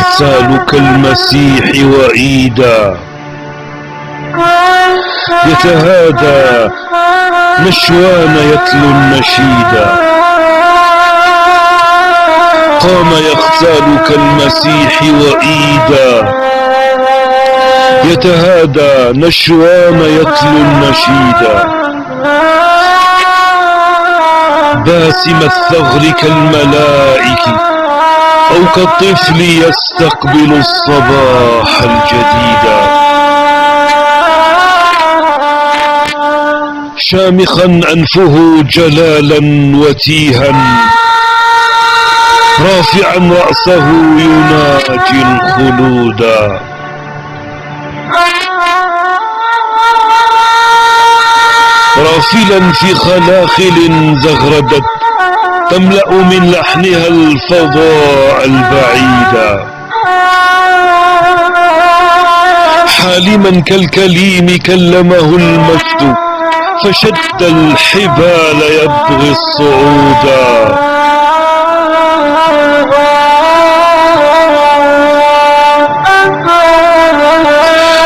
يغتال كالمسيح وعيدا، يتهادى نشوان يتلو النشيدا. قام يغتال كالمسيح وعيدا، يتهادى نشوان يتلو النشيدا. باسم الثغر كالملائكة أو كالطفل يستقبل الصباح الجديد. شامخا أنفه جلالا وتيها، رافعا رأسه يناجي الخلود. رافلا في خلاخل زغردت تملأ من لحنها الفضاء البعيد. حالما كالكليم كلمه المجد، فشد الحبال يبغي الصعود.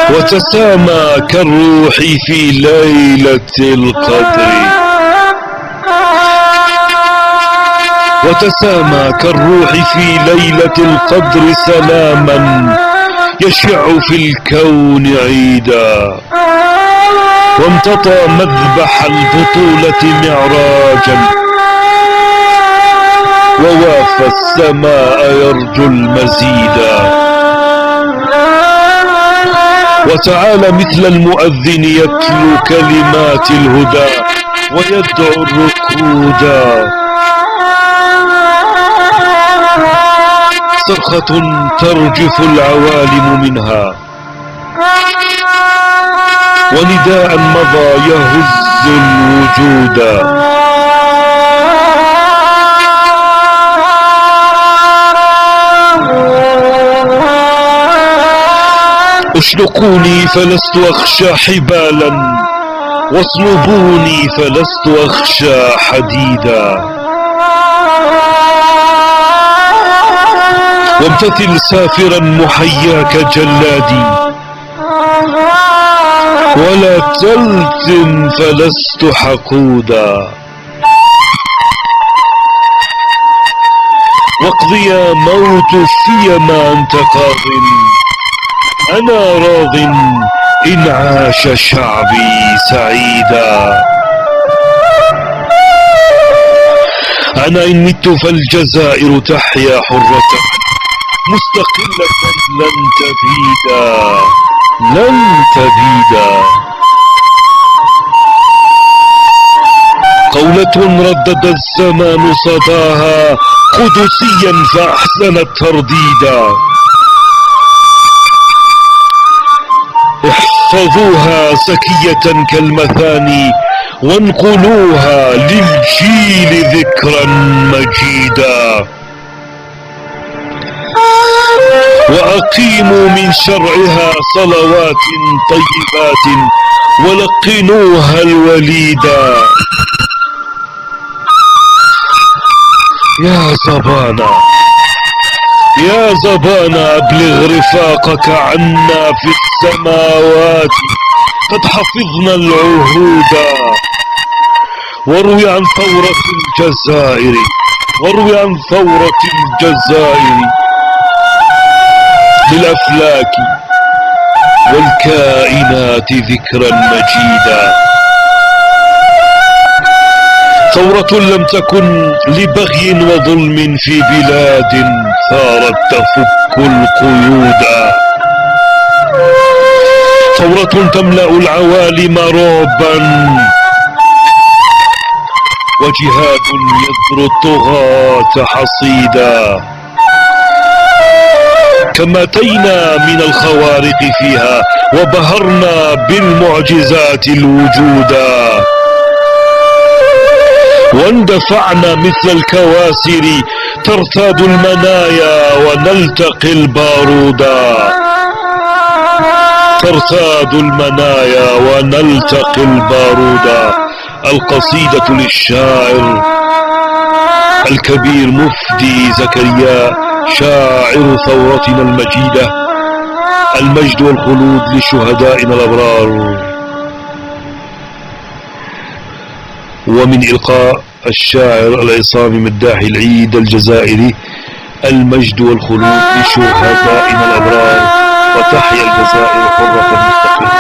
وتسامى كالروح في ليلة القدر، وتسامى كالروح في ليلة القدر سلاما يشع في الكون عيدا. وامتطى مذبح البطولة معراجا، ووافى السماء يرجو المزيدا. وتعالى مثل المؤذن يتلو كلمات الهدى ويدعو الركودا. صرخة ترجف العوالم منها، ونداء مضى يهز الوجود. اشنقوني فلست أخشى حبالا، واصلبوني فلست أخشى حديدا. وامتثل سافرا محياك جلادي، ولا تلتم فلست حقودا. واقضي يا موت فيما أنت قاض، أنا راض إن عاش شعبي سعيدا. أنا إن مت فالجزائر تحيا حرة مستقلة لن تبيدا، لن تبيدا. قولة ردد الزمان صداها قدسيا فأحسن الترديدا. احفظوها سكية كالمثاني، وانقلوها للجيل ذكرا مجيدا. وأقيموا من شرعها صلوات طيبات، ولقنوها الوليدا. يا زبانا يا زبانا أبلغ رفاقك عنا في السماوات، قد حفظنا العهود. واروي عن ثورة الجزائر، واروي عن ثورة الجزائر للأفلاك والكائنات ذكرا مجيدا. ثورة لم تكن لبغي وظلم في بلاد ثارت تفك القيود. ثورة تملأ العوالم رعبا، وجهاد يذر الطغاة حصيدا. كما أتينا من الخوارق فيها، وبهرنا بالمعجزات الوجودا. واندفعنا مثل الكواسر ترتاد المنايا ونلتقي البارودا. ترتاد المنايا ونلتقي البارودا. القصيدة للشاعر الكبير مفدي زكريا شاعر ثورتنا المجيدة، المجد والخلود لشهدائنا الأبرار. ومن إلقاء الشاعر العصامي مداحي العيد الجزائري: المجد والخلود لشهدائنا الأبرار، وتحيا الجزائر حرة مستقلة.